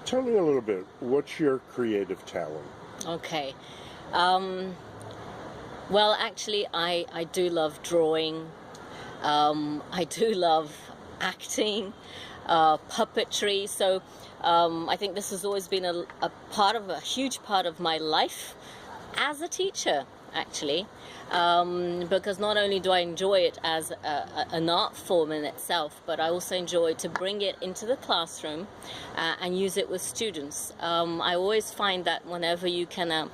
Tell me a little bit, what's your creative talent? Okay. Well, actually, I do love drawing. I do love acting, puppetry. So I think this has always been a huge part of my life as a teacher, actually. Because not only do I enjoy it as an art form in itself, but I also enjoy to bring it into the classroom and use it with students. I always find that whenever you can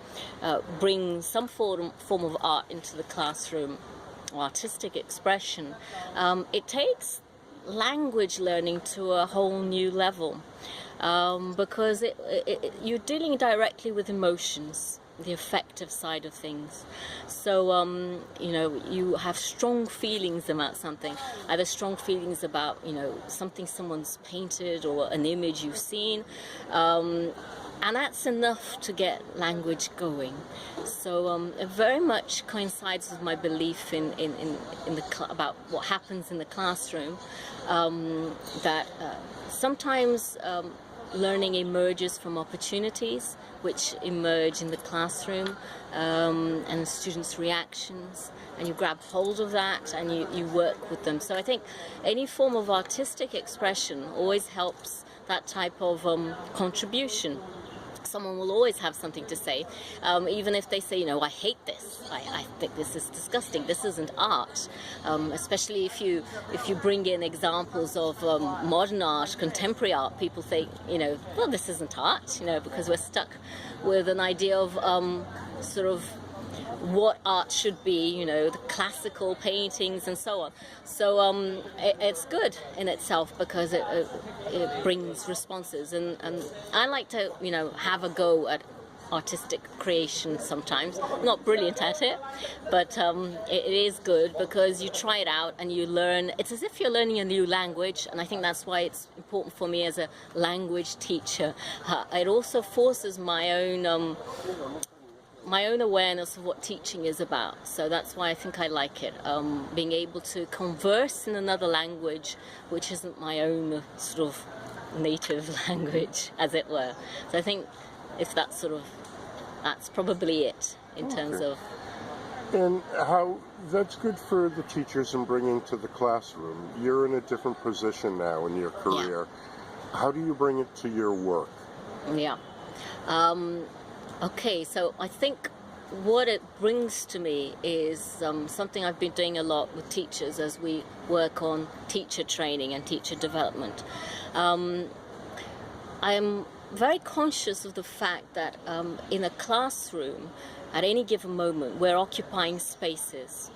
bring some form of art into the classroom, or artistic expression, it takes language learning to a whole new level, because you're dealing directly with emotions, the affective side of things. So you know, you have strong feelings about something, either strong feelings about, you know, something someone's painted or an image you've seen, and that's enough to get language going. So it very much coincides with my belief in about what happens in the classroom, that sometimes learning emerges from opportunities which emerge in the classroom, and students' reactions, and you grab hold of that and you work with them. So I think any form of artistic expression always helps that type of contribution. Someone will always have something to say, even if they say, you know, I hate this, I think this is disgusting, this isn't art. Especially if you bring in examples of modern art, contemporary art, people think, you know, well, this isn't art, you know, because we're stuck with an idea of sort of what art should be, you know, the classical paintings and so on. So it's good in itself because it brings responses, and I like to, you know, have a go at artistic creation sometimes. I'm not brilliant at it, but it is good because you try it out and you learn. It's as if you're learning a new language, and I think that's why it's important for me as a language teacher. It also forces my own awareness of what teaching is about. So that's why I think I like it, being able to converse in another language which isn't my own sort of native language, as it were. So I think if that's probably it in terms of... And how that's good for the teachers in bringing to the classroom. You're in a different position now in your career. Yeah. How do you bring it to your work? Yeah. Okay, so I think what it brings to me is something I've been doing a lot with teachers as we work on teacher training and teacher development. I'm very conscious of the fact that in a classroom, at any given moment, we're occupying spaces.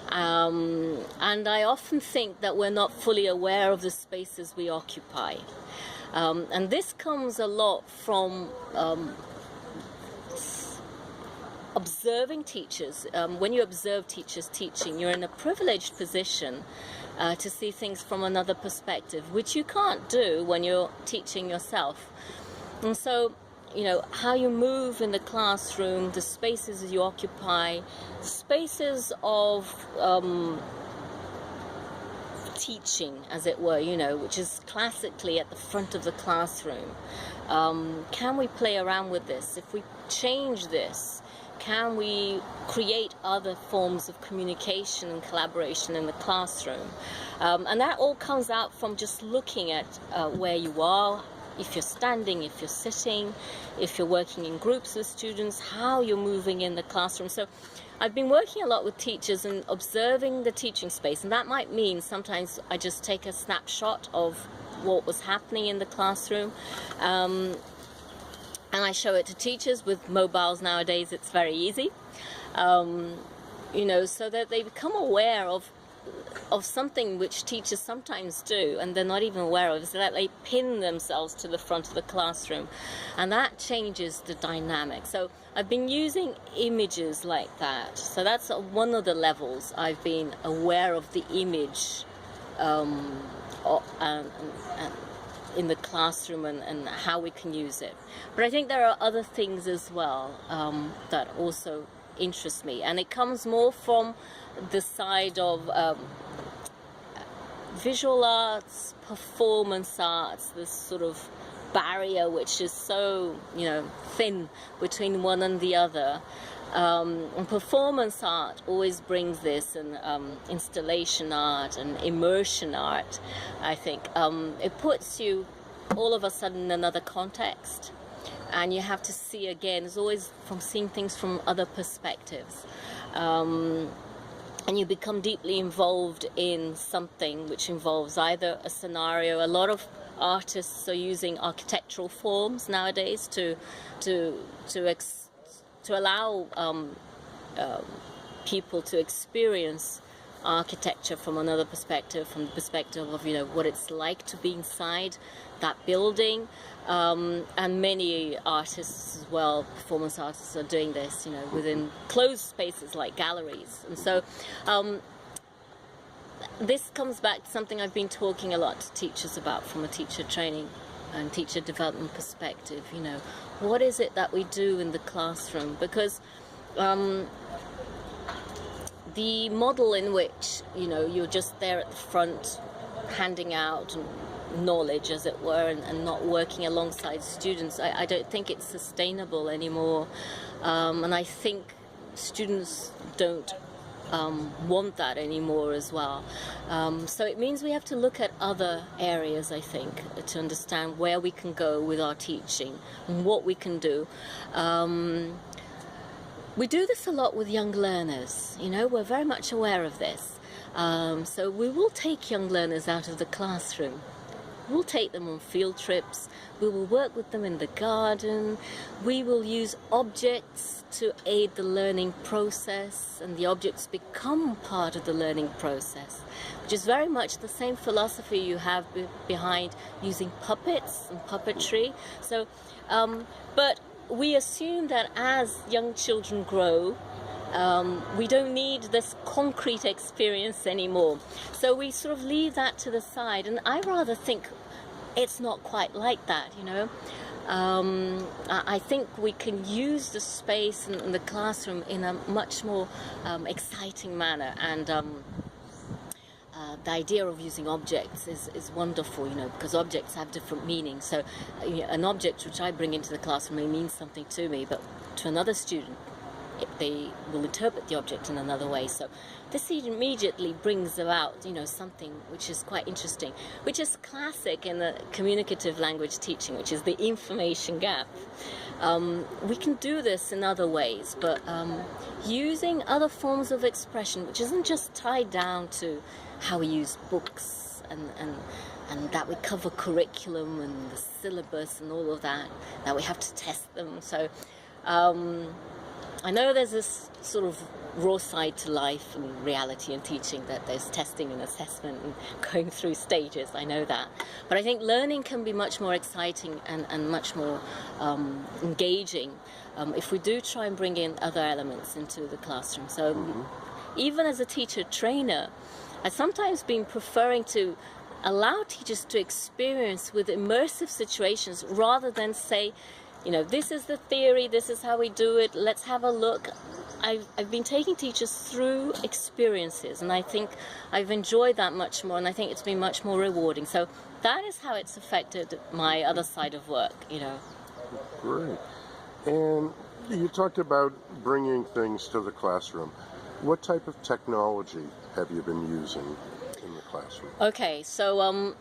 And I often think that we're not fully aware of the spaces we occupy. And this comes a lot from observing teachers. When you observe teachers teaching, you're in a privileged position to see things from another perspective, which you can't do when you're teaching yourself. And so, you know, how you move in the classroom, the spaces you occupy, spaces of teaching, as it were, you know, which is classically at the front of the classroom. Can we play around with this? If we change this, can we create other forms of communication and collaboration in the classroom? And that all comes out from just looking at where you are, if you're standing, if you're sitting, if you're working in groups with students, how you're moving in the classroom. So I've been working a lot with teachers and observing the teaching space, and that might mean sometimes I just take a snapshot of what was happening in the classroom, and I show it to teachers. With mobiles nowadays, it's very easy, you know, so that they become aware of something which teachers sometimes do and they're not even aware of, is that they pin themselves to the front of the classroom, and that changes the dynamic. So I've been using images like that. So that's one of the levels I've been aware of the image in the classroom and how we can use it. But I think there are other things as well that also interests me, and it comes more from the side of visual arts, performance arts, this sort of barrier which is so, thin between one and the other. And performance art always brings this, and installation art and immersion art, I think. It puts you all of a sudden in another context, and you have to see again. It's always from seeing things from other perspectives. And you become deeply involved in something which involves either a scenario. A lot of artists are using architectural forms nowadays to allow people to experience architecture from another perspective, from the perspective of what it's like to be inside that building. And many artists as well, performance artists, are doing this, within closed spaces like galleries. And so this comes back to something I've been talking a lot to teachers about from a teacher training and teacher development perspective. What is it that we do in the classroom? Because the model in which, you're just there at the front handing out knowledge, as it were, and not working alongside students, I don't think it's sustainable anymore. And I think students don't want that anymore as well. So it means we have to look at other areas, I think, to understand where we can go with our teaching and what we can do. We do this a lot with young learners, we're very much aware of this. So we will take young learners out of the classroom. We'll take them on field trips, we will work with them in the garden, we will use objects to aid the learning process, and the objects become part of the learning process, which is very much the same philosophy you have behind using puppets and puppetry. So, but we assume that as young children grow, we don't need this concrete experience anymore. So we sort of leave that to the side, and I rather think it's not quite like that, I think we can use the space in the classroom in a much more exciting manner, and the idea of using objects is wonderful, because objects have different meanings. So an object which I bring into the classroom may mean something to me, but to another student they will interpret the object in another way. So this immediately brings about, something which is quite interesting, which is classic in the communicative language teaching, which is the information gap. We can do this in other ways, but using other forms of expression, which isn't just tied down to how we use books and that we cover curriculum and the syllabus and all of that we have to test them. So I know there's this sort of raw side to life and reality and teaching, that there's testing and assessment and going through stages, I know that. But I think learning can be much more exciting and much more engaging if we do try and bring in other elements into the classroom. So even as a teacher trainer, I've sometimes been preferring to allow teachers to experience with immersive situations rather than say, this is the theory, this is how we do it, let's have a look. I've been taking teachers through experiences, and I think I've enjoyed that much more, and I think it's been much more rewarding. So that is how it's affected my other side of work, Great. And you talked about bringing things to the classroom. What type of technology have you been using in the classroom? Okay, so,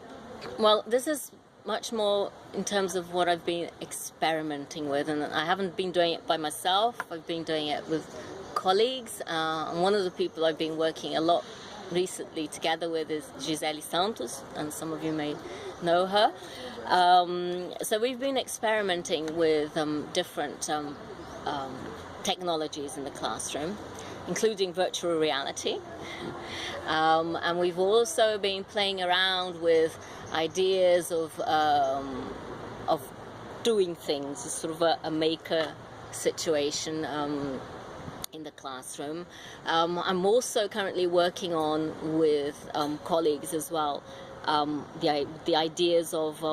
well, this is much more in terms of what I've been experimenting with, and I haven't been doing it by myself. I've been doing it with colleagues, and one of the people I've been working a lot recently together with is Gisele Santos, and some of you may know her. So we've been experimenting with different technologies in the classroom, including virtual reality, and we've also been playing around with ideas of doing things, sort of a maker situation in the classroom. I'm also currently working on with colleagues as well the ideas of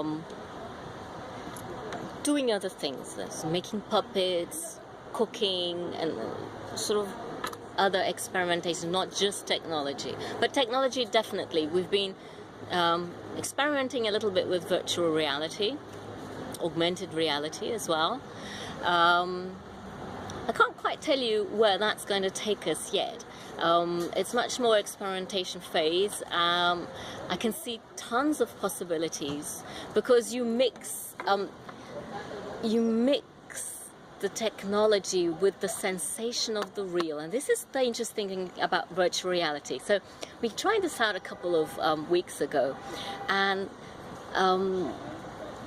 doing other things, so making puppets, cooking, and sort of other experimentation, not just technology. But technology, definitely. We've been experimenting a little bit with virtual reality, augmented reality as well. I can't quite tell you where that's going to take us yet. It's much more experimentation phase. I can see tons of possibilities because you mix the technology with the sensation of the real, and this is the interesting thing about virtual reality. So we tried this out a couple of weeks ago, and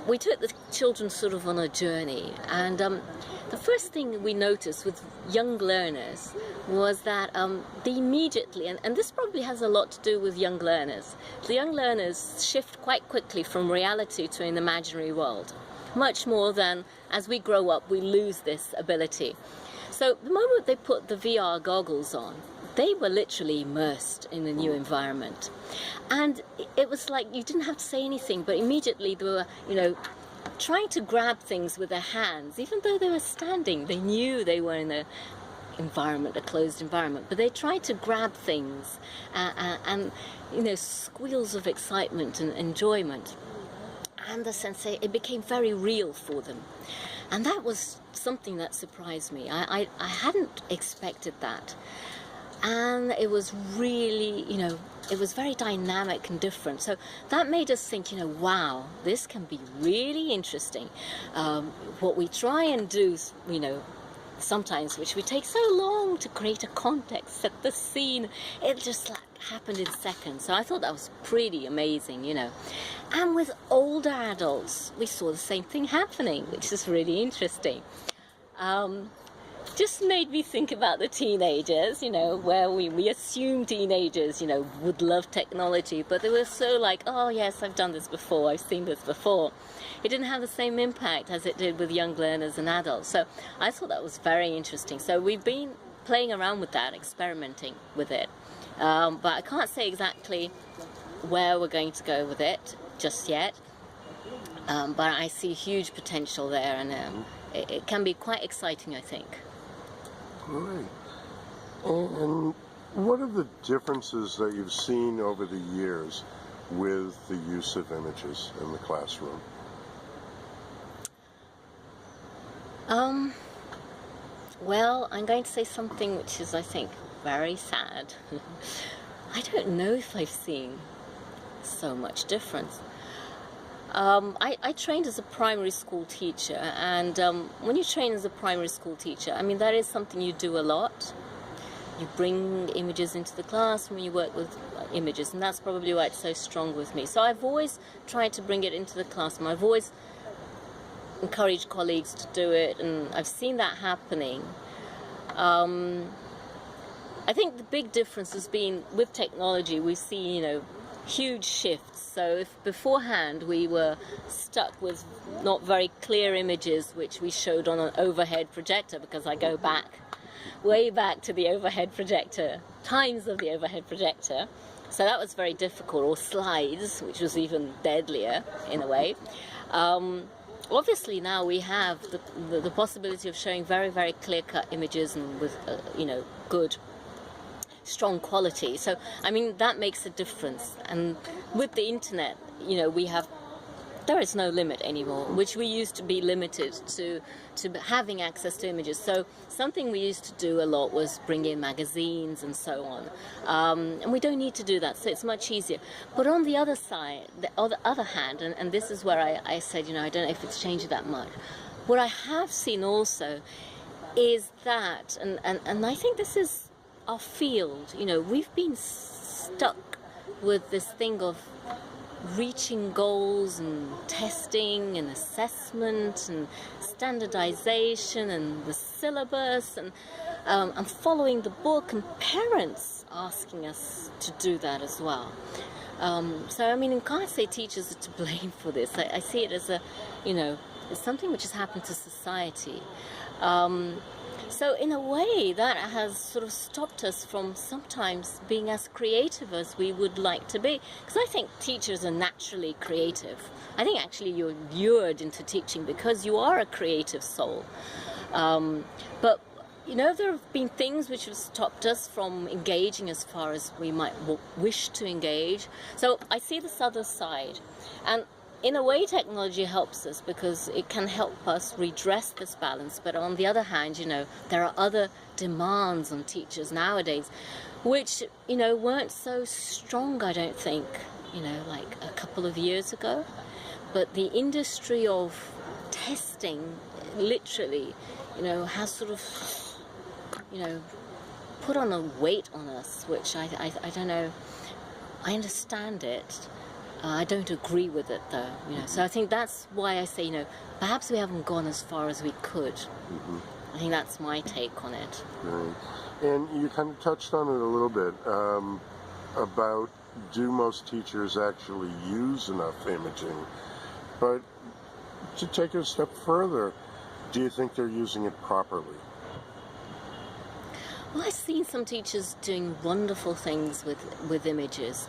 we took the children sort of on a journey, and the first thing we noticed with young learners was that they immediately, and this probably has a lot to do with young learners, the young learners shift quite quickly from reality to an imaginary world, much more than as we grow up we lose this ability. So the moment they put the VR goggles on, they were literally immersed in a new environment. And it was like you didn't have to say anything, but immediately they were, trying to grab things with their hands. Even though they were standing, they knew they were in a closed environment, but they tried to grab things and squeals of excitement and enjoyment. And the sensation, it became very real for them. And that was something that surprised me. I hadn't expected that. And it was really, it was very dynamic and different. So that made us think, wow, this can be really interesting. What we try and do, sometimes, which we take so long to create a context, set the scene, it just happened in seconds. So I thought that was pretty amazing, And with older adults, we saw the same thing happening, which is really interesting. Just made me think about the teenagers, where we assume teenagers, would love technology, but they were so like, oh yes, I've done this before, I've seen this before. It didn't have the same impact as it did with young learners and adults. So I thought that was very interesting. So we've been playing around with that, experimenting with it. But I can't say exactly where we're going to go with it just yet. But I see huge potential there, and it can be quite exciting, I think. Great. And what are the differences that you've seen over the years with the use of images in the classroom? Well, I'm going to say something which is, I think, very sad. I don't know if I've seen so much difference. I trained as a primary school teacher, and when you train as a primary school teacher, that is something you do a lot. You bring images into the classroom, you work with images, and that's probably why it's so strong with me. So I've always tried to bring it into the classroom. I've always encouraged colleagues to do it, and I've seen that happening. I think the big difference has been with technology. We see, huge shifts. So if beforehand we were stuck with not very clear images which we showed on an overhead projector, because I go way back to the overhead projector, times of the overhead projector, so that was very difficult, or slides, which was even deadlier in a way. Obviously now we have the possibility of showing very, very clear-cut images and with good strong quality. So that makes a difference. And with the internet, there is no limit anymore, which we used to be limited to having access to images. So something we used to do a lot was bring in magazines and so on, and we don't need to do that, so it's much easier. But on the other side, on the other hand, and this is where I said, I don't know if it's changed that much, what I have seen also is that, and I think this is our field, we've been stuck with this thing of reaching goals and testing and assessment and standardization and the syllabus and following the book, and parents asking us to do that as well. So I can't say teachers are to blame for this. I see it as it's something which has happened to society. So in a way, that has sort of stopped us from sometimes being as creative as we would like to be. Because I think teachers are naturally creative. I think actually you're lured into teaching because you are a creative soul. But there have been things which have stopped us from engaging as far as we might wish to engage. So I see this other side. And in a way, technology helps us because it can help us redress this balance. But on the other hand, there are other demands on teachers nowadays, which, weren't so strong, I don't think, like a couple of years ago. But the industry of testing, literally, has sort of, put on a weight on us, which I don't know. I understand it. I don't agree with it, though. So I think that's why I say, perhaps we haven't gone as far as we could. Mm-hmm. I think that's my take on it. Right. And you kind of touched on it a little bit about, do most teachers actually use enough imaging? But to take it a step further, do you think they're using it properly? Well, I've seen some teachers doing wonderful things with images.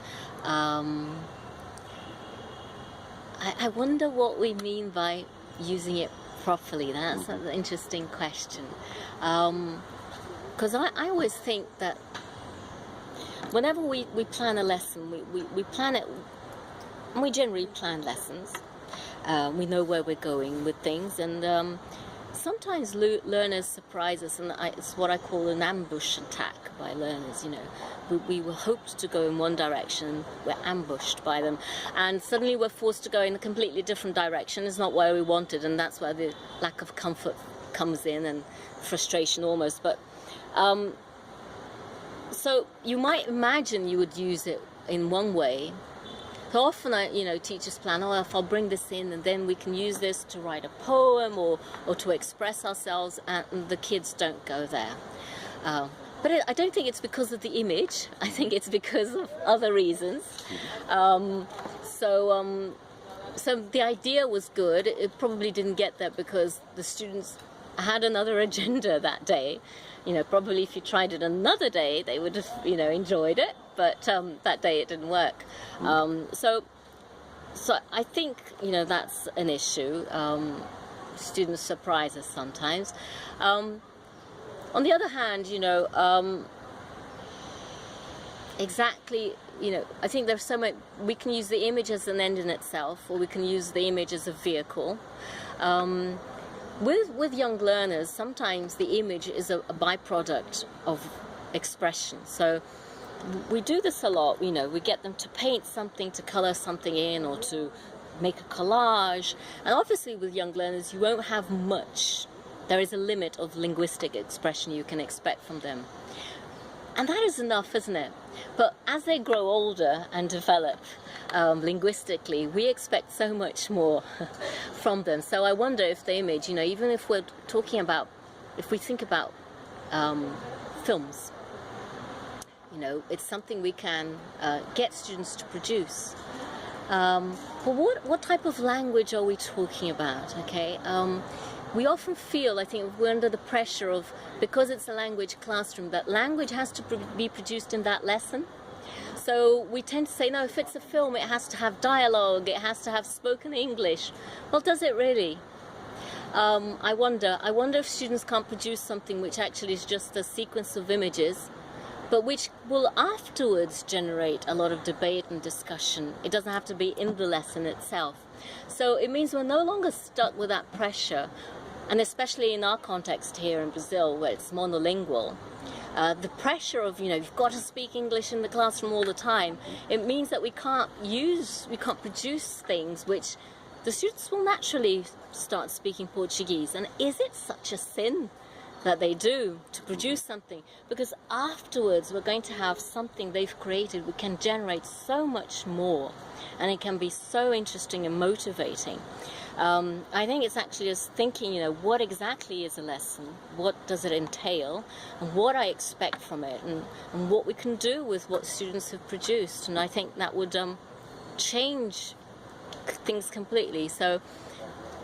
I wonder what we mean by using it properly. That's an interesting question. Because I always think that whenever we plan a lesson, we plan it, and we generally plan lessons. We know where we're going with things, and sometimes learners surprise us, and it's what I call an ambush attack by learners. We were hoped to go in one direction, we're ambushed by them, and suddenly we're forced to go in a completely different direction. It's not where we wanted, and that's where the lack of comfort comes in, and frustration almost. But so you might imagine you would use it in one way. So often, teachers plan, if I'll bring this in, and then we can use this to write a poem or to express ourselves, and the kids don't go there. But I don't think it's because of the image. I think it's because of other reasons. So the idea was good. It probably didn't get there because the students had another agenda that day. Probably if you tried it another day, they would have, enjoyed it. But that day it didn't work. So I think, that's an issue. Students surprise us sometimes. On the other hand, exactly, I think there's so much, we can use the image as an end in itself, or we can use the image as a vehicle. With young learners, sometimes the image is a byproduct of expression. So we do this a lot, we get them to paint something, to color something in, or to make a collage. And obviously with young learners, you won't have much. There is a limit of linguistic expression you can expect from them. And that is enough, isn't it? But as they grow older and develop linguistically, we expect so much more from them. So I wonder if the image, even if we're talking about, if we think about films, it's something we can get students to produce. But what type of language are we talking about, okay? We often feel, I think, we're under the pressure of, because it's a language classroom, that language has to be produced in that lesson. So we tend to say, no, if it's a film, it has to have dialogue, it has to have spoken English. Well, does it really? I wonder if students can't produce something which actually is just a sequence of images, but which will afterwards generate a lot of debate and discussion. It doesn't have to be in the lesson itself. So it means we're no longer stuck with that pressure, and especially in our context here in Brazil, where it's monolingual. The pressure of, you've got to speak English in the classroom all the time, it means that we can't produce things which the students will naturally start speaking Portuguese. And is it such a sin that they do to produce something? Because afterwards we're going to have something they've created we can generate so much more, and it can be so interesting and motivating. I think it's actually just thinking, what exactly is a lesson, what does it entail, and what I expect from it, and what we can do with what students have produced. And I think that would change things completely. So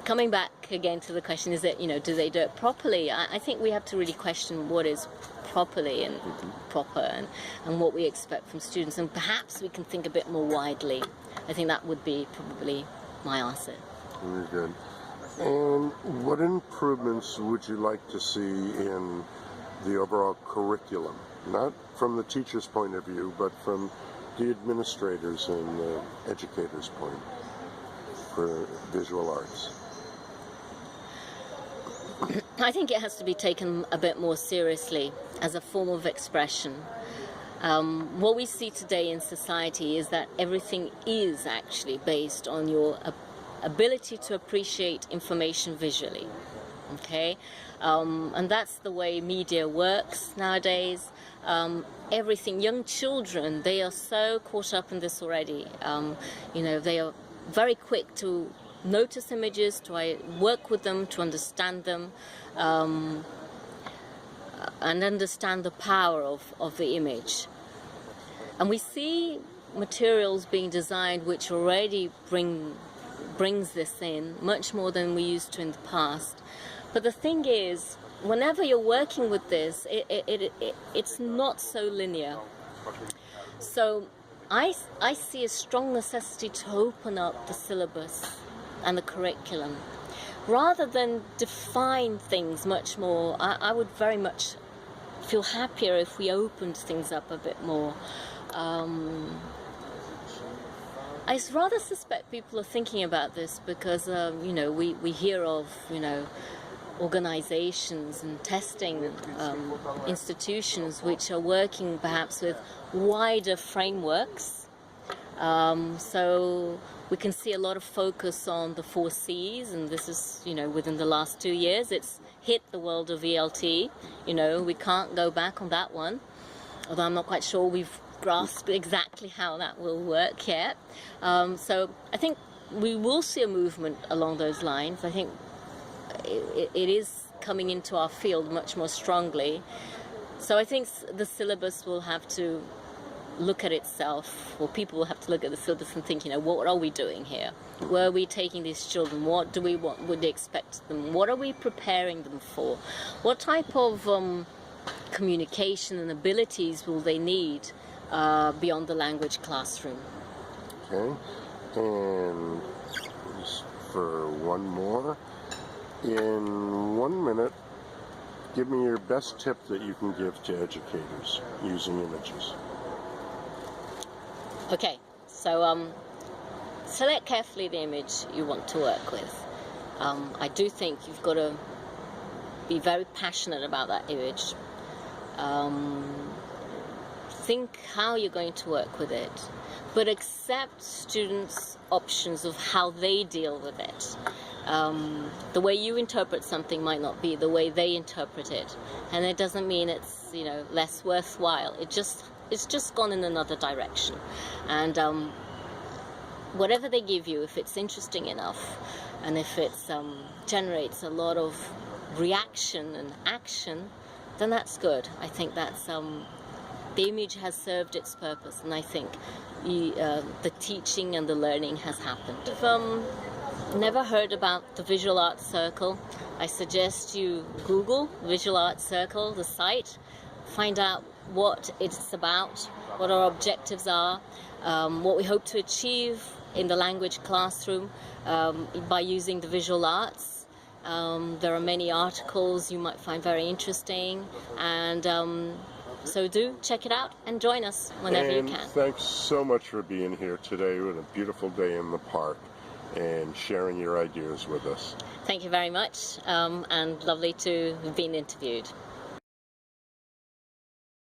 coming back again to the question, is that, do they do it properly? I think we have to really question what is properly and proper, and what we expect from students, and perhaps we can think a bit more widely. I think that would be probably my answer. Very good. And what improvements would you like to see in the overall curriculum, not from the teacher's point of view, but from the administrators and the educators' point for visual arts? I think it has to be taken a bit more seriously as a form of expression. What we see today in society is that everything is actually based on your ability to appreciate information visually. Okay, and that's the way media works nowadays. Everything, young children, they are so caught up in this already. They are very quick to notice images, to work with them, to understand them, and understand the power of the image. And we see materials being designed which already brings this in much more than we used to in the past. But the thing is, whenever you're working with this, it's not so linear. So I see a strong necessity to open up the syllabus and the curriculum. Rather than define things much more, I would very much feel happier if we opened things up a bit more. I rather suspect people are thinking about this because, we hear of, organizations and testing institutions which are working perhaps with wider frameworks. So we can see a lot of focus on the 4 C's, and this is, within the last 2 years, it's hit the world of VLT. We can't go back on that one, although I'm not quite sure we've grasped exactly how that will work yet. So I think we will see a movement along those lines. I think it is coming into our field much more strongly. So I think the syllabus will have to look at itself, or people will have to look at the syllabus and think, what are we doing here? Where are we taking these children? What do we want? Would they expect them? What are we preparing them for? What type of communication and abilities will they need beyond the language classroom? Okay, and just for one more, in 1 minute, give me your best tip that you can give to educators using images. Okay, so select carefully the image you want to work with. I do think you've got to be very passionate about that image. Think how you're going to work with it, but accept students' options of how they deal with it. The way you interpret something might not be the way they interpret it, and it doesn't mean it's less worthwhile. It's just gone in another direction, and whatever they give you, if it's interesting enough, and if it generates a lot of reaction and action, then that's good. I think that's the image has served its purpose, and I think the teaching and the learning has happened. If never heard about the Visual Arts Circle, I suggest you Google Visual Arts Circle, the site, find out what it's about, what our objectives are, what we hope to achieve in the language classroom by using the visual arts. There are many articles you might find very interesting, and so do check it out and join us whenever you can. Thanks so much for being here today on a beautiful day in the park and sharing your ideas with us. Thank you very much, and lovely to have been interviewed.